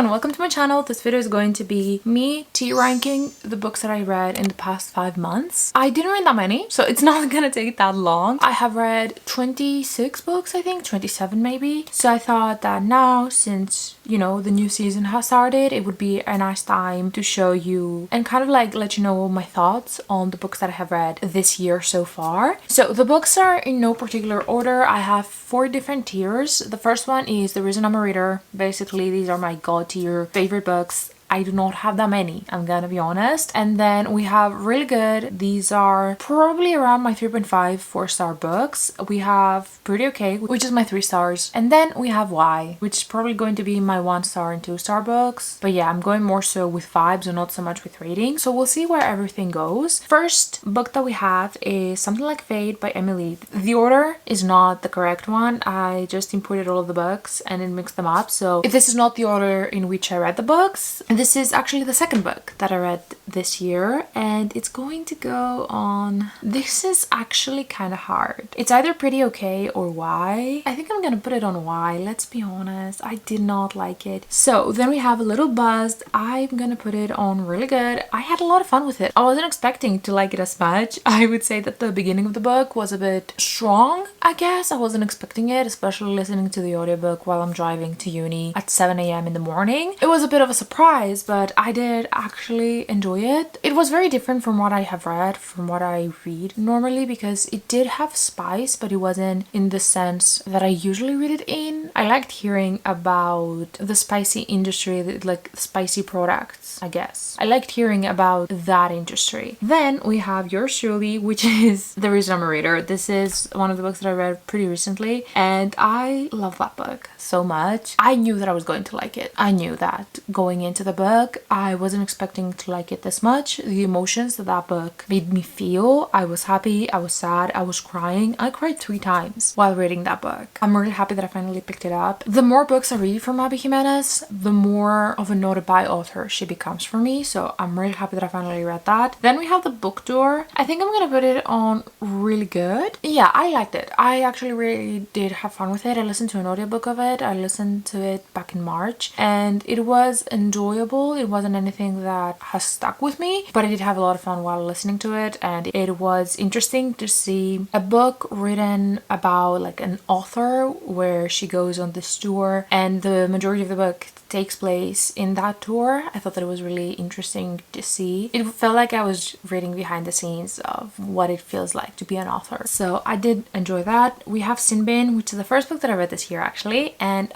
everyone, welcome to my channel. This video is going to be me ranking the books that I read in the past 5 months. I didn't read that many, so it's not gonna take that long. I have read 26 books, I think, 27 maybe. So I thought that now, since, you know, the new season has started, it would be a nice time to show you and kind of like let you know my thoughts on the books that I have read this year so far. So the books are in no particular order. I have 4 different tiers. The first one is The Reason I'm a Reader. Basically, these are my god tier favorite books. I do not have that many, I'm gonna be honest. And then we have Really Good. These are probably around my 3.5 4-star books. We have Pretty Okay, which is my 3 stars. And then we have Why, which is probably going to be my 1-star and 2-star books. But yeah, I'm going more so with vibes and not so much with rating. So we'll see where everything goes. First book that we have is Something Like Fate by Emily. The order is not the correct one. I just inputted all of the books and it mixed them up. So if this is not the order in which I read the books, this is actually the second book that I read this year, and it's going to go on... This is actually kind of hard. It's either Pretty Okay or Why. I think I'm gonna put it on Why, let's be honest. I did not like it. So then we have A Little Buzzed. I'm gonna put it on Really Good. I had a lot of fun with it. I wasn't expecting to like it as much. I would say that the beginning of the book was a bit strong, I guess. I wasn't expecting it, especially listening to the audiobook while I'm driving to uni at 7 a.m. in the morning. It was a bit of a surprise, but I did actually enjoy it. It was very different from what I have read, from what I read normally, because it did have spice, but it wasn't in the sense that I usually read it in. I liked hearing about the spicy industry, like spicy products, I guess. I liked hearing about that industry. Then we have Yours Truly, which is The Reason I'm a Reader. This is one of the books that I read pretty recently, and I love that book so much. I knew that I was going to like it. I knew that going into the book. I wasn't expecting to like it this much. The emotions that that book made me feel, I was happy, I was sad, I was crying. I cried 3 times while reading that book. I'm really happy that I finally picked it up. The more books I read from Abby Jimenez, the more of a noted by author she becomes for me, so I'm really happy that I finally read that. Then we have The Book Door. I think I'm gonna put it on Really Good. Yeah, I liked it. I actually really did have fun with it. I listened to an audiobook of it. I listened to it back in March and it was enjoyable. It wasn't anything that has stuck with me, but I did have a lot of fun while listening to it, and it was interesting to see a book written about like an author where she goes on this tour and the majority of the book takes place in that tour. I thought that it was really interesting to see. It felt like I was reading behind the scenes of what it feels like to be an author. So I did enjoy that. We have Sin Bin, which is the first book that I read this year actually, and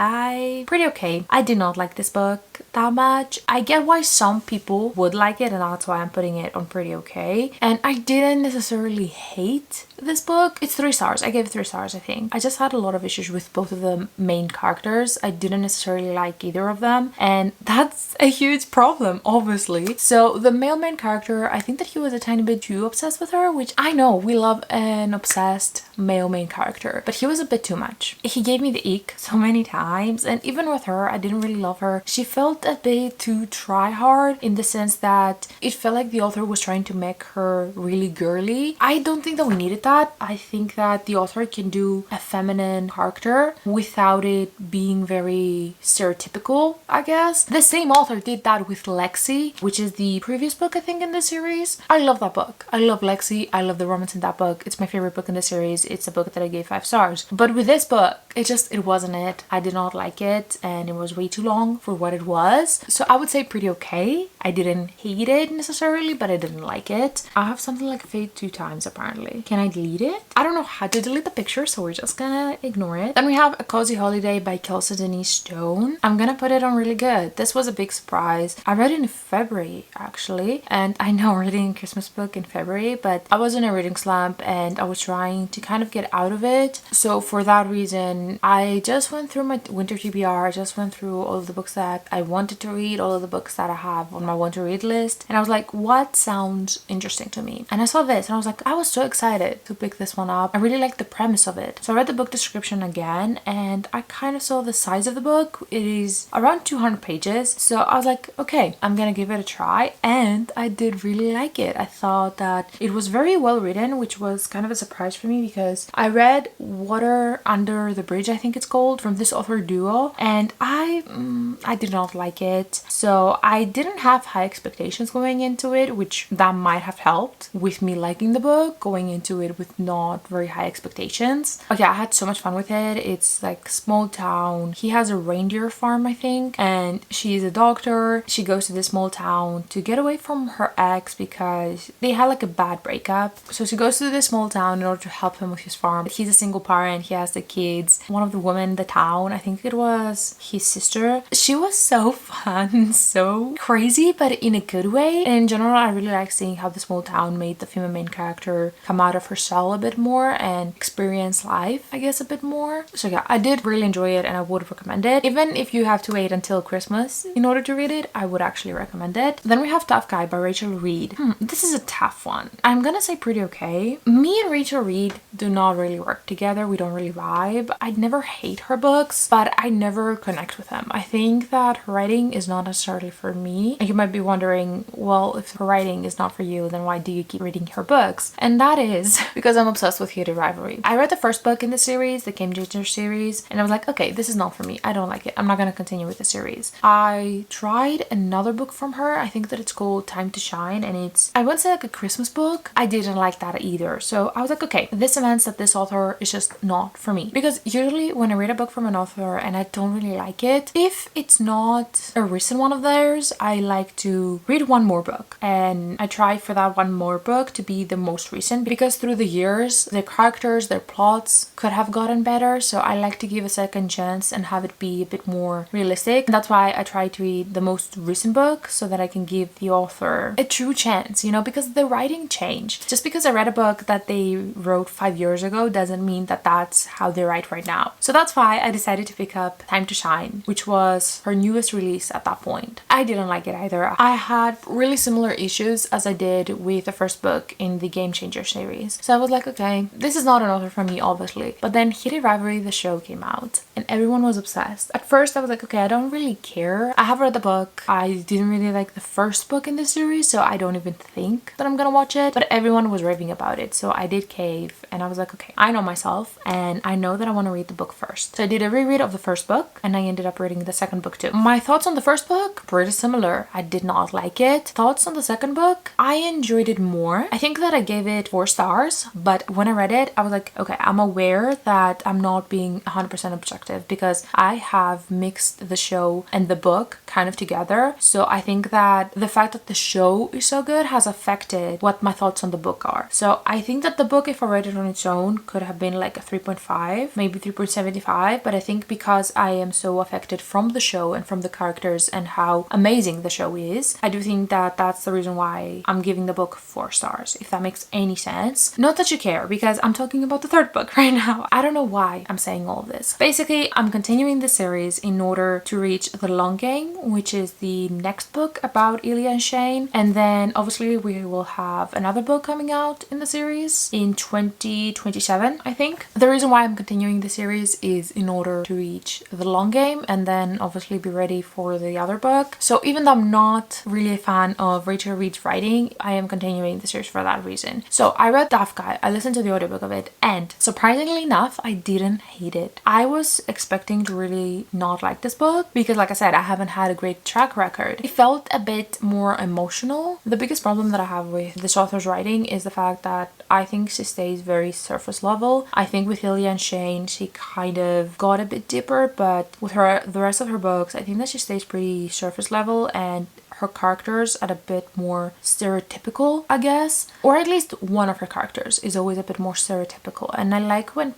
pretty okay. I did not like this book that much. I get why some people would like it, and that's why I'm putting it on Pretty Okay. And I didn't necessarily hate this book. It's 3 stars. I gave it 3 stars, I think. I just had a lot of issues with both of the main characters. I didn't necessarily like either of them, and that's a huge problem, obviously. So the male main character, I think that he was a tiny bit too obsessed with her, which I know we love an obsessed male main character, but he was a bit too much. He gave me the ick so many times, and even with her, I didn't really love her. She felt a bit too try hard in the sense that it felt like the author was trying to make her really girly. I don't think that we needed that. I think that the author can do a feminine character without it being very stereotypical, I guess. The same author did that with Lexi, which is the previous book I think in the series. I love that book. I love Lexi. I love the romance in that book. It's my favorite book in the series. It's a book that I gave 5 stars. But with this book, it wasn't it. I did not like it, and it was way too long for what it was. So I would say Pretty Okay. I didn't hate it necessarily, but I didn't like it. I have Something Like Fate 2 times apparently. Can I delete it? I don't know how to delete the picture, so we're just gonna ignore it. Then we have A Cozy Holiday by Kelsey Denise Stone. I'm gonna put it on Really Good. This was a big surprise. I read it in February actually, and I know I'm reading a Christmas book in February, but I was in a reading slump and I was trying to kind of get out of it. So for that reason, I just went through my winter TBR. I just went through all of the books that I wanted to read, all of the books that I have on my want to read list, and I was like, what sounds interesting to me? And I saw this and I was like, I was so excited to pick this one up. I really liked the premise of it. So I read the book description again and I kind of saw the size of the book. It is around 200 pages. So I was like, okay, I'm gonna give it a try, and I did really like it. I thought that it was very well written, which was kind of a surprise for me because I read Water Under the Bridge, I think it's called, from this author duo, and I did not like it. So I didn't have high expectations going into it, which that might have helped with me liking the book, going into it with not very high expectations. But yeah, I had so much fun with it. It's like small town. He has a reindeer farm, I think, and she's a doctor. She goes to this small town to get away from her ex because they had like a bad breakup. So she goes to this small town in order to help him with his farm. He's a single parent. He has the kids. One of the women in the town, I think it was his sister, she was so fun, so crazy, but in a good way. And in general, I really like seeing how the small town made the female main character come out of her shell a bit more and experience life, I guess, a bit more. So yeah, I did really enjoy it and I would recommend it. Even if you have to wait until Christmas in order to read it, I would actually recommend it. Then we have Tough Guy by Rachel Reed. This is a tough one. I'm gonna say pretty okay. Me and Rachel Reed do not really work together. We don't really vibe. I never hate her books, but I never connect with them. I think that her writing is not necessarily for me. And you might be wondering, well, if her writing is not for you, then why do you keep reading her books? And that is because I'm obsessed with Hidden Rivalry. I read the first book in the series, the Game Changer series, and I was like, okay, this is not for me. I don't like it. I'm not gonna continue with the series. I tried another book from her. I think that it's called Time to Shine, and it's, I wouldn't say like a Christmas book. I didn't like that either. So I was like, okay, this cements that this author is just not for me. Because usually when I read a book from an author and I don't really like it, if it's not a recent one of theirs, I like to read one more book. And I try for that one more book to be the most recent, because through the years, their characters, their plots could have gotten better. So I like to give a second chance and have it be a bit more realistic. And that's why I try to read the most recent book so that I can give the author a true chance, you know, because the writing changed. Just because I read a book that they wrote 5 years ago doesn't mean that that's how they write right now. So that's why I decided to pick up Time to Shine, which was her newest release at that point. I didn't like it either. I had really similar issues as I did with the first book in the Game Changer series. So I was like, okay, this is not an author for me, obviously. But then Hidden Rivalry, the show, came out and everyone was obsessed. At first I was like, okay, I don't really care. I have read the book. I didn't really like the first book in the series, so I don't even think that I'm gonna watch it. But everyone was raving about it, so I did cave and I was like, okay, I know myself and I know that I want to read the book first. So I did a reread of the first book and I ended up reading the second book too. My thoughts on the first book, pretty similar. I did not like it. Thoughts on the second book, I enjoyed it more. I think that I gave it 4 stars, but when I read it, I was like, okay, I'm aware that I'm not being 100% objective because I have mixed the show and the book kind of together. So I think that the fact that the show is so good has affected what my thoughts on the book are. So I think that the book, if I read it on its own, could have been like a 3.5, maybe 3.75, but I think because I am so affected from the show and from the characters and how amazing the show is, I do think that that's the reason why I'm giving the book 4 stars, if that makes any sense. Not that you care, because I'm talking about the third book right now. I don't know why I'm saying all of this. Basically, I'm continuing the series in order to reach The Long Game, which is the next book about Ilya and Shane, and then obviously we will have another book coming out in the series in 2027, I think. The reason why I'm continuing the series is in order to reach The Long Game and then obviously be ready for the other book. So even though I'm not really a fan of Rachel Reed's writing, I am continuing the series for that reason. So I read Tough Guy, I listened to the audiobook of it, and surprisingly enough, I didn't hate it. I was expecting to really not like this book because, like I said, I haven't had a great track record. It felt a bit more emotional. The biggest problem that I have with this author's writing is the fact that I think she stays very surface level. I think with Ilya and Shane, she kind of got a bit deeper, but with the rest of her books, I think that she stays pretty surface level and her characters are a bit more stereotypical, I guess. Or at least one of her characters is always a bit more stereotypical. And I like when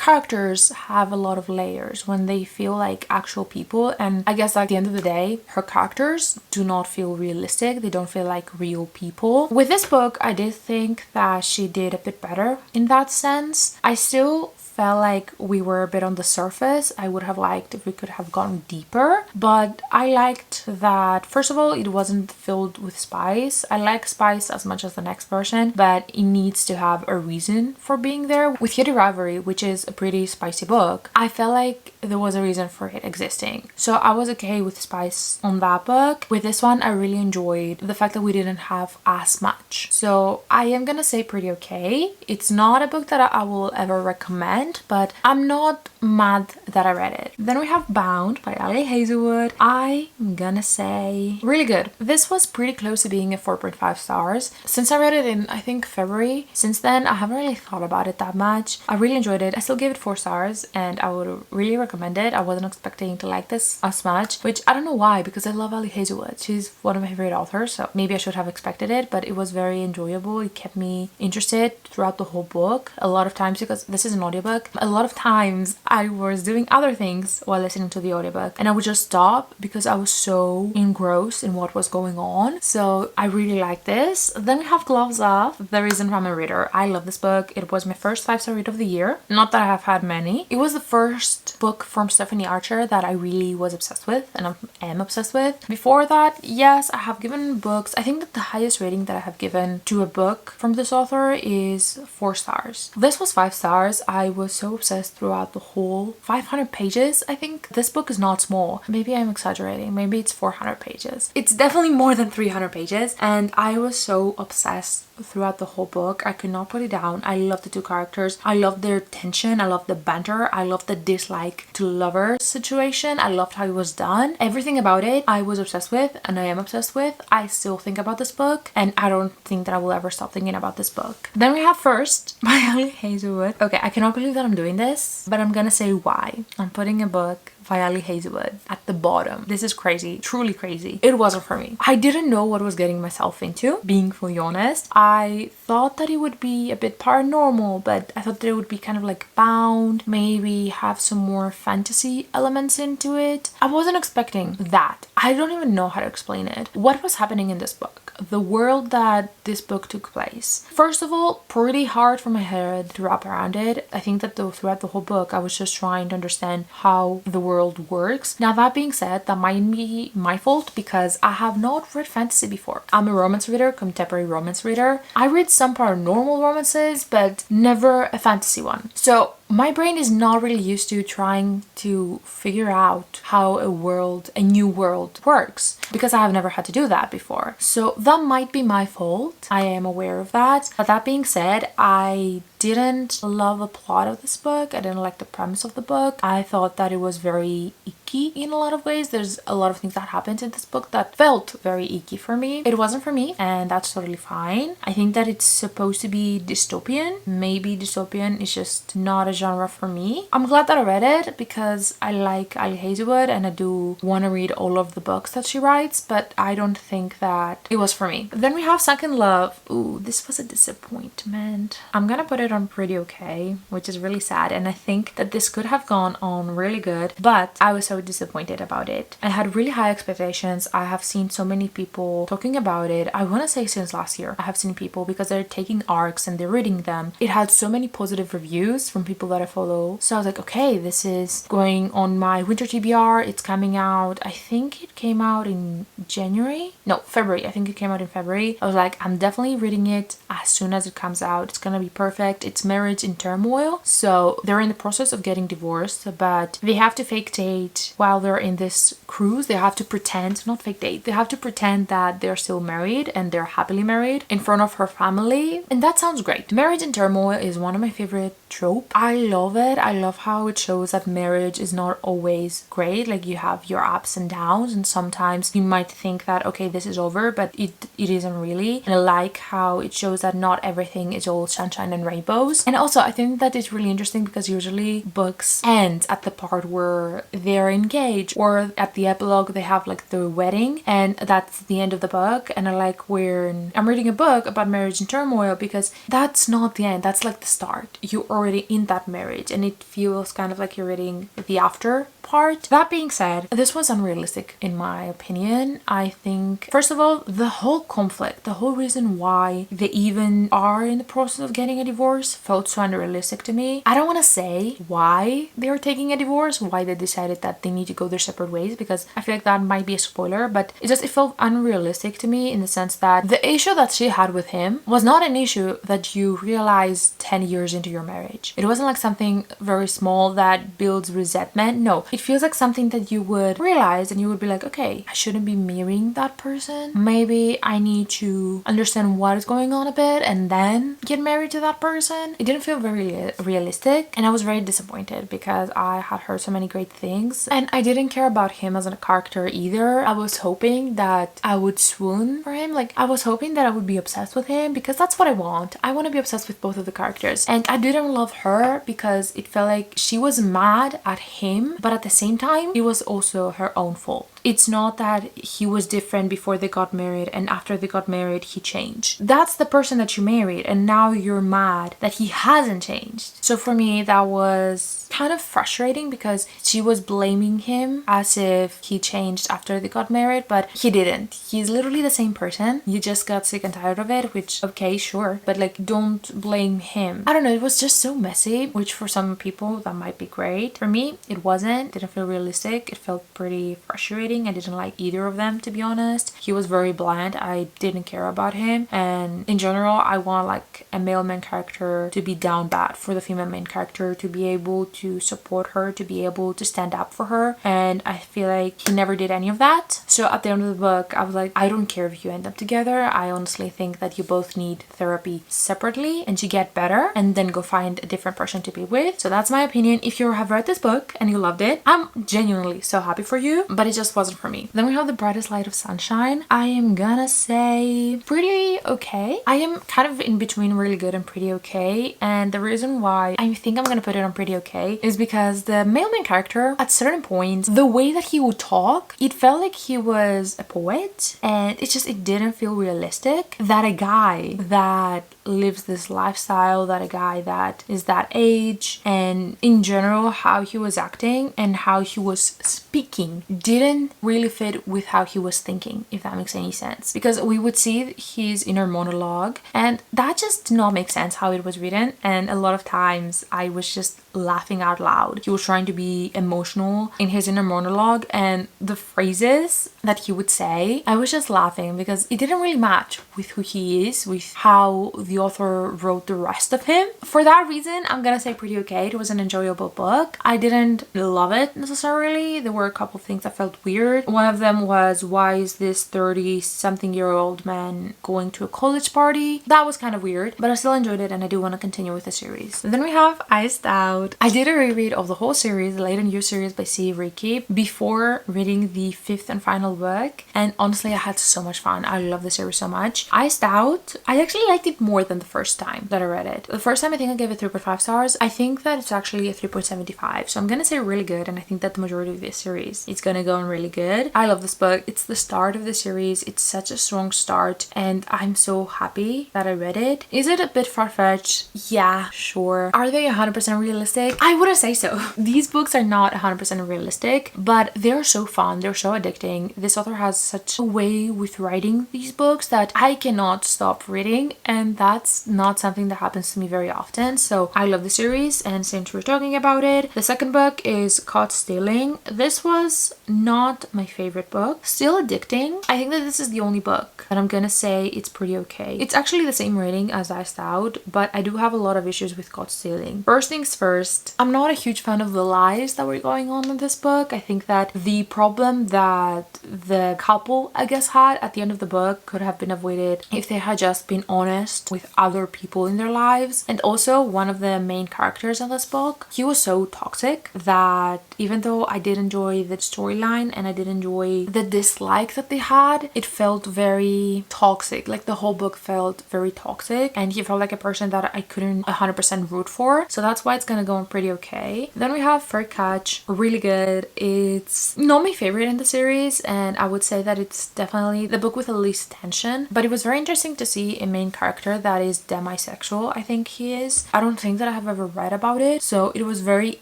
characters have a lot of layers, when they feel like actual people. And I guess at the end of the day, her characters do not feel realistic. They don't feel like real people. With this book, I did think that she did a bit better in that sense. I still felt like we were a bit on the surface. I would have liked if we could have gone deeper, but I liked that, first of all, it wasn't filled with spice. I like spice as much as the next version, but it needs to have a reason for being there. With Cutie Rivalry, which is a pretty spicy book, I felt like there was a reason for it existing. So I was okay with spice on that book. With this one, I really enjoyed the fact that we didn't have as much. So I am gonna say pretty okay. It's not a book that I will ever recommend, but I'm not mad that I read it. Then we have Bound by Ali Hazelwood. I'm gonna say really good. This was pretty close to being a 4.5 stars. Since I read it in, I think, February, since then I haven't really thought about it that much. I really enjoyed it. I still gave it 4 stars and I would really recommend it. I wasn't expecting to like this as much, which I don't know why, because I love Ali Hazelwood. She's one of my favorite authors, so maybe I should have expected it, but it was very enjoyable. It kept me interested throughout the whole book. A lot of times, because this is an audiobook, a lot of times I was doing other things while listening to the audiobook and I would just stop because I was so engrossed in what was going on. So I really like this. Then we have Gloves Off, The Reason I'm a Reader. I love this book. It was my first 5-star read of the year. Not that I have had many. It was the first book from Stephanie Archer that I really was obsessed with and I am obsessed with. Before that, yes, I have given books. I think that the highest rating that I have given to a book from this author is 4 stars. This was 5 stars. I was so obsessed throughout the whole 500 pages. I think this book is not small. Maybe I'm exaggerating. Maybe it's 400 pages. It's definitely more than 300 pages and I was so obsessed throughout the whole book. I could not put it down. I love the 2 characters. I love their tension. I love the banter. I love the dislike to lover situation. I loved how it was done. Everything about it I was obsessed with and I am obsessed with. I still think about this book and I don't think that I will ever stop thinking about this book. Then we have First by Ali Hazelwood. Okay, I cannot believe that I'm doing this, but I'm gonna say why. I'm putting a book by Ali Hazelwood at the bottom. This is crazy, truly crazy. It wasn't for me. I didn't know what I was getting myself into, being fully honest. I thought that it would be a bit paranormal, but I thought that it would be kind of like Bound, maybe have some more fantasy elements into it. I wasn't expecting that. I don't even know how to explain it. What was happening in this book? The world that this book took place. First of all, pretty hard for my head to wrap around it. I think that throughout the whole book, I was just trying to understand how the world works. Now, that being said, that might be my fault because I have not read fantasy before. I'm a romance reader, contemporary romance reader. I read some paranormal romances, but never a fantasy one. So my brain is not really used to trying to figure out how a new world works because I have never had to do that before. So that might be my fault. I am aware of that. But that being said, I didn't love the plot of this book. I didn't like the premise of the book. I thought that it was very icky in a lot of ways. There's a lot of things that happened in this book that felt very icky for me. It wasn't for me and that's totally fine. I think that it's supposed to be dystopian. Maybe dystopian is just not a genre for me. I'm glad that I read it because I like Ali Hazelwood and I do want to read all of the books that she writes, but I don't think that it was for me. Then we have Second Love. Ooh, this was a disappointment. I'm gonna put it on pretty okay, which is really sad, and I think that this could have gone on really good, but I was so disappointed about it. I had really high expectations. I have seen so many people talking about it. I want to say since last year I have seen people, because they're taking arcs and they're reading them. It had so many positive reviews from people that I follow, so I was like, okay, this is going on my winter TBR. It's coming out, I think it came out in February. I think it came out in February. I was like, I'm definitely reading it as soon as it comes out. It's gonna be perfect. It's marriage in turmoil, so they're in the process of getting divorced, but they have to fake date while they're in this cruise. They have to pretend, not fake date, they have to pretend that they're still married and they're happily married in front of her family, and that sounds great. Marriage in turmoil is one of my favorite tropes. I love it. I love how it shows that marriage is not always great. Like, you have your ups and downs, and sometimes you might think that okay, this is over, but it isn't really. And I like how it shows that not everything is all sunshine and rainbows. And also I think that it's really interesting because usually books end at the part where they're engaged, or at the epilogue they have like the wedding, and that's the end of the book. And I like when I'm reading a book about marriage in turmoil, because that's not the end, that's like the start. You're already in that marriage and it feels kind of like you're reading the after part. That being said, this was unrealistic in my opinion. I think, first of all, the whole conflict, the whole reason why they even are in the process of getting a divorce felt so unrealistic to me. I don't want to say why they are taking a divorce, why they decided that they need to go their separate ways, because I feel like that might be a spoiler, but it felt unrealistic to me in the sense that the issue that she had with him was not an issue that you realize 10 years into your marriage. It wasn't like something very small that builds resentment. No, it feels like something that you would realize and you would be like, okay, I shouldn't be marrying that person. Maybe I need to understand what is going on a bit and then get married to that person. It didn't feel very realistic, and I was very disappointed because I had heard so many great things and I didn't care about him as a character either. I was hoping that I would swoon for him. Like, I was hoping that I would be obsessed with him because that's what I want. I want to be obsessed with both of the characters, and I didn't love her because it felt like she was mad at him, but at the same time it was also her own fault. It's not that he was different before they got married and after they got married he changed. That's the person that you married, and now you're mad that he hasn't changed. So for me, that was kind of frustrating because she was blaming him as if he changed after they got married, but he didn't. He's literally the same person. You just got sick and tired of it, which, okay, sure, but like, don't blame him. I don't know, it was just so messy, which for some people that might be great. For me, it wasn't. It didn't feel realistic. It felt pretty frustrating. I didn't like either of them, to be honest. He was very bland. I didn't care about him, and in general I want like a male main character to be down bad for the female main character to be able to support her, to be able to stand up for her, and I feel like he never did any of that. So at the end of the book I was like, I don't care if you end up together. I honestly think that you both need therapy separately and to get better and then go find a different person to be with. So that's my opinion. If you have read this book and you loved it, I'm genuinely so happy for you, but it just wasn't for me. Then we have The Brightest Light of Sunshine. I am gonna say pretty okay. I am kind of in between really good and pretty okay, and the reason why I think I'm gonna put it on pretty okay is because the male main character, at certain points, the way that he would talk, it felt like he was a poet, and it didn't feel realistic that a guy that lives this lifestyle, that a guy that is that age, and in general how he was acting and how he was speaking didn't really fit with how he was thinking, if that makes any sense. Because we would see his inner monologue and that just did not make sense how it was written, and a lot of times I was just laughing out loud. He was trying to be emotional in his inner monologue, and the phrases that he would say, I was just laughing because it didn't really match with who he is, with how the author wrote the rest of him. For that reason, I'm gonna say pretty okay. It was an enjoyable book. I didn't love it necessarily. There were a couple things that felt weird. One of them was, why is this 30-something-year-old man going to a college party? That was kind of weird, but I still enjoyed it and I do want to continue with the series. And then we have Iced Out. I did a reread of the whole series, the Late and You series by C. Ricky, before reading the 5th and final book, and honestly I had so much fun. I love the series so much. Iced Out, I actually liked it more than the first time that I read it. The first time I think I gave it 3.5 stars. I think that it's actually a 3.75, so I'm gonna say really good, and I think that the majority of this series is gonna go on really good. I love this book. It's the start of the series. It's such a strong start and I'm so happy that I read it. Is it a bit far-fetched? Yeah, sure. Are they 100% realistic? I wouldn't say so. These books are not 100% realistic, but they're so fun. They're so addicting. This author has such a way with writing these books that I cannot stop reading, and that's not something that happens to me very often. So I love the series, and since we're talking about it, the second book is Caught Stealing. This was not my favorite book. Still addicting. I think that this is the only book that I'm gonna say it's pretty okay. It's actually the same rating as Iced Out, but I do have a lot of issues with Caught Stealing. First things first, I'm not a huge fan of the lies that were going on in this book. I think that the problem that the couple, I guess, had at the end of the book could have been avoided if they had just been honest with other people in their lives. And also, one of the main characters in this book, he was so toxic that even though I did enjoy the storyline and I did enjoy the dislike that they had. It felt very toxic, like the whole book felt very toxic, and he felt like a person that I couldn't 100% root for. So that's why it's gonna go on pretty okay. Then we have Fur Catch, really good. It's not my favorite in the series, and I would say that it's definitely the book with the least tension, but it was very interesting to see a main character that is demisexual. I think he is. I don't think that I have ever read about it, so it was very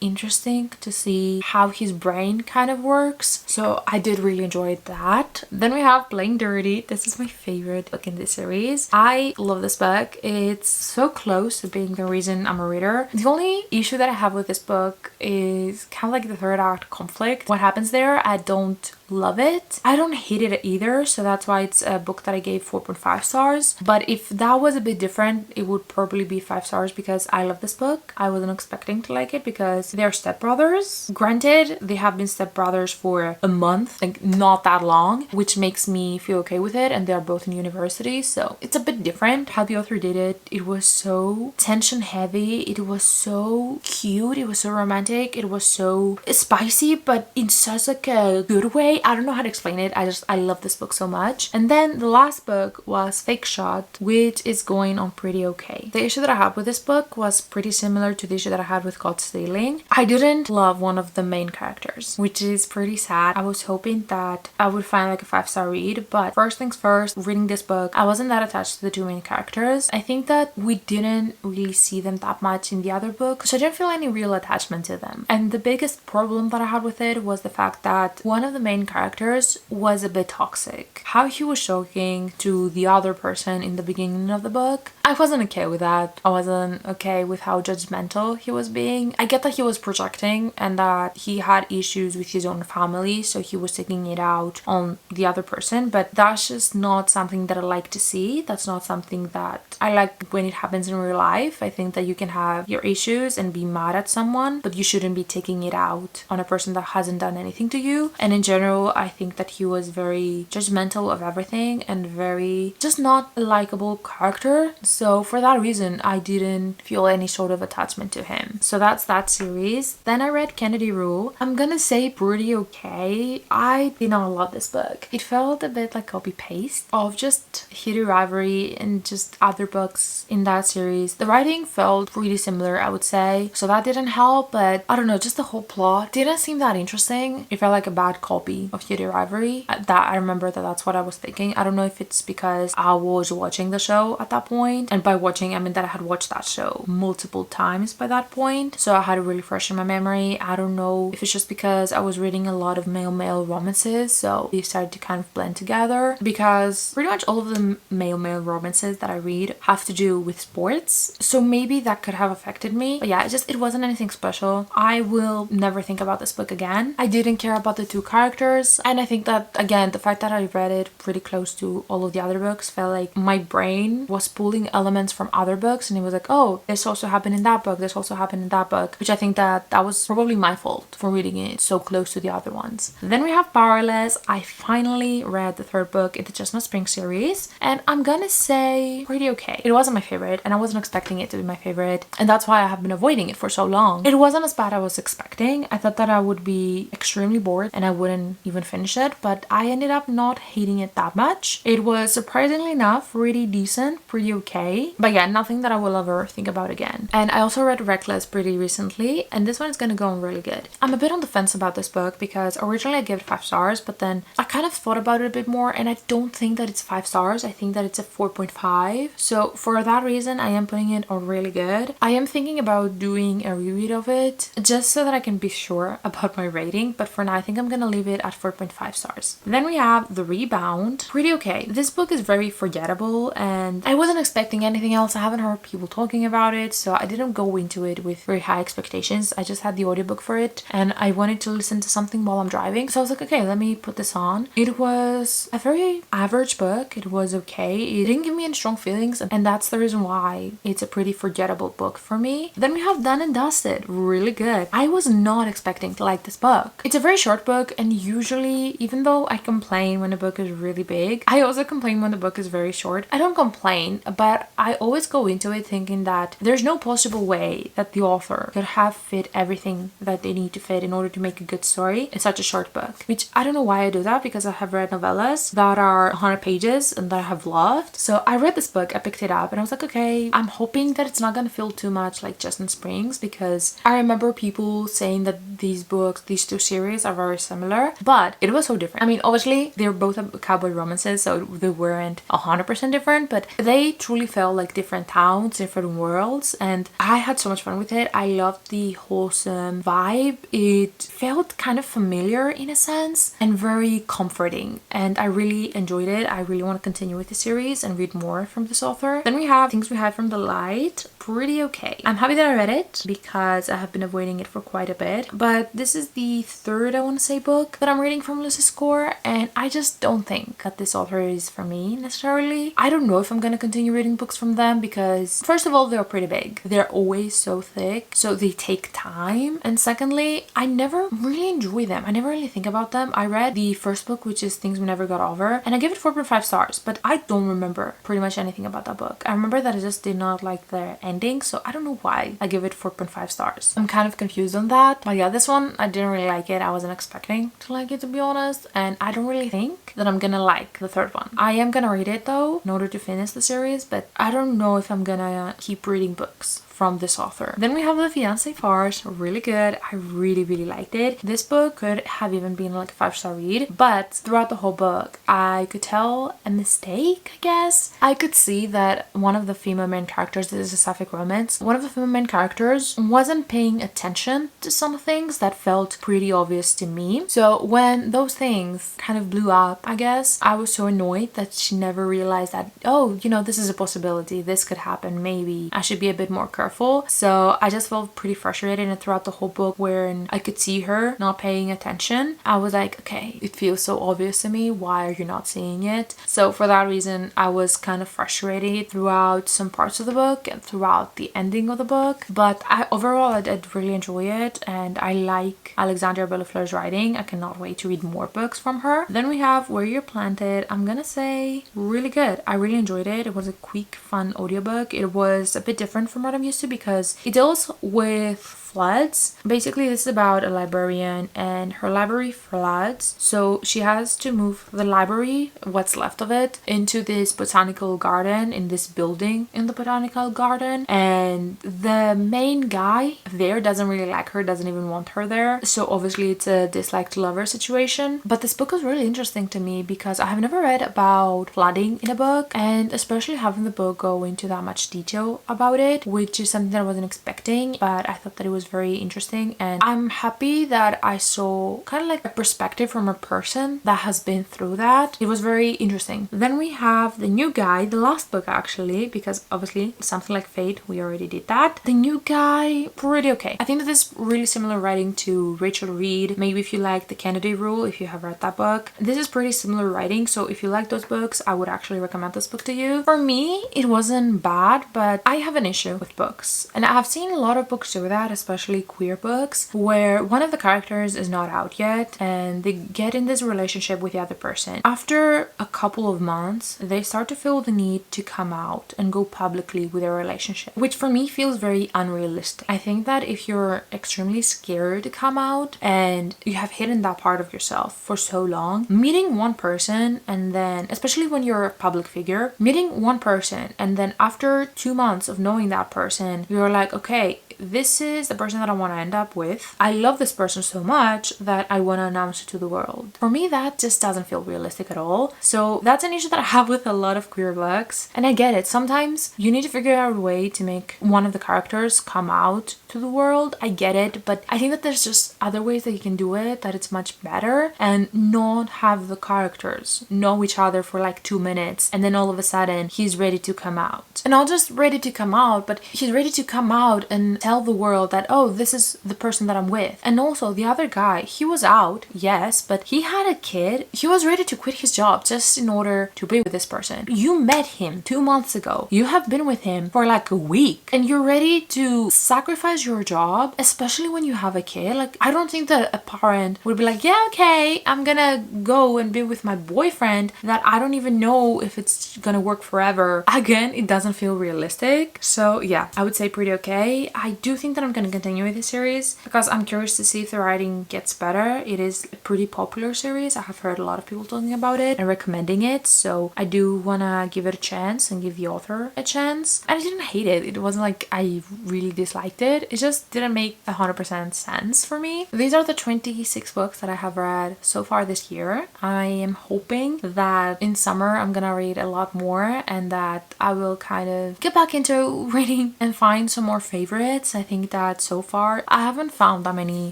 interesting to see how his brain kind of works. So I did really enjoy that. Then we have Playing Dirty. This is my favorite book in this series. I love this book. It's so close to being the reason I'm a reader. The only issue that I have with this book is kind of like the third act conflict. What happens there, I don't love it. I don't hate it either, so that's why it's a book that I gave 4.5 stars. But if that was a bit different, it would probably be 5 stars because I love this book. I wasn't expecting to like it because they're stepbrothers. Granted, they have been stepbrothers for a month, like not that long, which makes me feel okay with it, and they're both in university, so it's a bit different how the author did it. It was so tension heavy, it was so cute, it was so romantic, it was so spicy, but in such like a good way. I don't know how to explain it. I love this book so much. And then the last book was Fake Shot, which is going on pretty okay. The issue that I had with this book was pretty similar to the issue that I had with God Stealing. I didn't love one of the main characters, which is pretty sad. I was hoping that I would find like a 5-star read, but first things first, reading this book, I wasn't that attached to the two main characters. I think that we didn't really see them that much in the other book, so I didn't feel any real attachment to them. And the biggest problem that I had with it was the fact that one of the main characters was a bit toxic. How he was showing to the other person in the beginning of the book, I wasn't okay with that. I wasn't okay with how judgmental he was being. I get that he was projecting and that he had issues with his own family, so he was taking it out on the other person, but that's just not something that I like to see. That's not something that I like when it happens in real life. I think that you can have your issues and be mad at someone, but you shouldn't be taking it out on a person that hasn't done anything to you. And in general, I think that he was very judgmental of everything and very just not a likable character. So for that reason, I didn't feel any sort of attachment to him. So that's that series. Then I read Kennedy Rule. I'm gonna say pretty okay. I did not love this book. It felt a bit like copy paste of just Hidden Rivalry and just other books in that series. The writing felt pretty similar, I would say, so that didn't help, but I don't know, just the whole plot didn't seem that interesting. It felt like a bad copy of Hidden Rivalry. That I remember that's what I was thinking. I don't know if it's because I was watching the show at that point, and by watching I mean that I had watched that show multiple times by that point, so I had it really fresh in my memory. I don't know if it's just because I was reading a lot of male romances, so they started to kind of blend together, because pretty much all of the male romances that I read have to do with sports, so maybe that could have affected me. But yeah, it wasn't anything special. I will never think about this book again. I didn't care about the two characters, and I think that again the fact that I read it pretty close to all of the other books felt like my brain was pulling elements from other books, and it was like, oh, this also happened in that book, this also happened in that book, which I think that was probably my fault for reading it so close to the other ones. Then we have Powerless. I finally read the third book in the Chestnut Spring series, and I'm gonna say pretty okay. It wasn't my favorite, and I wasn't expecting it to be my favorite, and that's why I have been avoiding it for so long. It wasn't as bad as I was expecting. I thought that I would be extremely bored and I wouldn't even finish it, but I ended up not hating it that much. It was surprisingly enough really decent, pretty okay, but yeah, nothing that I will ever think about again. And I also read Reckless pretty recently, and this one is gonna go on really good. I'm a bit on the fence about this book because originally I gave it 5 stars, but then I kind of thought about it a bit more, and I don't think that it's 5 stars. I think that it's a 4.5. So for that reason, I am putting it on really good. I am thinking about doing a reread of it just so that I can be sure about my rating, but for now I think I'm gonna leave it at 4.5 stars. Then we have The Rebound. Pretty okay. This book is very forgettable, and I wasn't expecting anything else. I haven't heard people talking about it, so I didn't go into it with very high expectations. I just had the audiobook for it, and I wanted to listen to something while I'm driving, so I was like, okay, let me put this on. It was a very average book. It was okay. It didn't give me any strong feelings, and that's the reason why it's a pretty forgettable book for me. Then we have Done and Dusted. Really good. I was not expecting to like this book. It's a very short book, and usually, even though I complain when a book is really big, I also complain when the book is very short. I don't complain, but I always go into it thinking that there's no possible way that the author could have fit everything that they need to fit in order to make a good story in such a short book. Which I don't know why I do that, because I have read novellas that are 100 pages and that I have loved. So I read this book, I picked it up, and I was like, okay, I'm hoping that it's not gonna feel too much like Justin Springs, because I remember people saying that these books, these two series are very similar, but it was so different. I mean, obviously they're both cowboy romances, so they weren't 100% different, but they truly felt like different towns, different worlds, and I had so much fun with it. I loved the wholesome vibe. It felt kind of familiar in a sense and very comforting, and I really enjoyed it. I really want to continue with the series and read more from this author. Then we have Things We Hide from the Light. Pretty okay. I'm happy that I read it because I have been avoiding it for quite a bit, but this is the third, I want to say, book that I'm reading from Lucy's Score, and I just don't think that this author is for me necessarily. I don't know if I'm gonna continue reading books from them because first of all, they're pretty big. They're always so thick, so they take time, and secondly, I never really enjoy them. I never really think about them. I read the first book, which is Things We Never Got Over, and I gave it 4.5 stars, but I don't remember pretty much anything about that book. I remember that I just did not like the ending, so I don't know why I give it 4.5 stars. I'm kind of confused on that, but yeah, this one I didn't really like it. I wasn't expecting to like it, to be honest, and I don't really think that I'm gonna like the third one. I am gonna read it though in order to finish the series, but I don't know if I'm gonna keep reading books from this author. Then we have The Fiancé Farce, really good. I really liked it. This book could have even been like a 5-star read, but throughout the whole book I could tell a mistake, I guess. I could see that one of the female main characters, this is a sapphic romance, one of the female main characters wasn't paying attention to some things that felt pretty obvious to me. So when those things kind of blew up, I guess, I was so annoyed that she never realized that, oh, you know, this is a possibility, this could happen, maybe I should be a bit more careful. So I just felt pretty frustrated, and throughout the whole book where I could see her not paying attention, I was like, okay, it feels so obvious to me, why are you not seeing it? So for that reason I was kind of frustrated throughout some parts of the book and throughout the ending of the book, but overall I did really enjoy it, and I like Alexandria Bellafleur's writing. I cannot wait to read more books from her. Then we have Where You're Planted. I'm gonna say really good. I really enjoyed it. It was a quick, fun audiobook. It was a bit different from what I'm used to because it deals with floods. Basically, this is about a librarian and her library floods, so she has to move the library, what's left of it, into this botanical garden, in this building in the botanical garden, and the main guy there doesn't really like her, doesn't even want her there, so obviously it's a dislike to lover situation. But this book was really interesting to me because I have never read about flooding in a book, and especially having the book go into that much detail about it, which is something that I wasn't expecting, but I thought that it was very interesting, and I'm happy that I saw kind of like a perspective from a person that has been through that. It was very interesting. Then we have The New Guy, the last book actually, because obviously Something Like Fate, we already did that. The New Guy, pretty okay. I think that this is really similar writing to Rachel Reed. Maybe if you like The Kennedy Rule, if you have read that book. This is pretty similar writing, so if you like those books, I would actually recommend this book to you. For me, it wasn't bad, but I have an issue with books, and I've seen a lot of books do that, especially queer books, where one of the characters is not out yet and they get in this relationship with the other person. After a couple of months, they start to feel the need to come out and go publicly with their relationship, which for me feels very unrealistic. I think that if you're extremely scared to come out and you have hidden that part of yourself for so long, meeting one person and then, especially when you're a public figure, meeting one person and then after 2 months of knowing that person, you're like, okay, this is the person that I want to end up with. I love this person so much that I want to announce it to the world. For me, that just doesn't feel realistic at all. So that's an issue that I have with a lot of queer books. And I get it. Sometimes you need to figure out a way to make one of the characters come out to the world. I get it. But I think that there's just other ways that you can do it, that it's much better, and not have the characters know each other for like 2 minutes and then all of a sudden he's ready to come out. and not just ready to come out, but he's ready to come out and tell the world that, oh, this is the person that I'm with. And also the other guy, he was out, yes, but he had a kid. He was ready to quit his job just in order to be with this person. You met him 2 months ago. You have been with him for like a week and you're ready to sacrifice your job, especially when you have a kid. Like, I don't think that a parent would be like, yeah, okay, I'm gonna go and be with my boyfriend that I don't even know if it's gonna work forever. Again, it doesn't feel realistic. So yeah, I would say pretty okay. I do think that I'm gonna continue with this series because I'm curious to see if the writing gets better. It is a pretty popular series. I have heard a lot of people talking about it and recommending it, so I do wanna give it a chance and give the author a chance. And I didn't hate it. It wasn't like I really disliked it. It just didn't make 100% sense for me. These are the 26 books that I have read so far this year. I am hoping that in summer I'm gonna read a lot more and that I will kind of get back into reading and find some more favorites. I think that so far I haven't found that many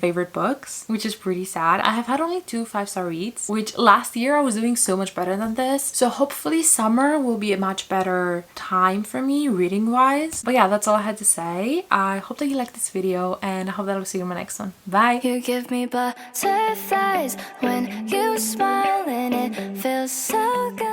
favorite books, which is pretty sad. I have had only 2 5-star reads, which last year I was doing so much better than this. So hopefully summer will be a much better time for me reading wise. But yeah, that's all I had to say. I hope that you liked this video and I hope that I'll see you in my next one. Bye! You give me butterflies when you smile and it feels so good.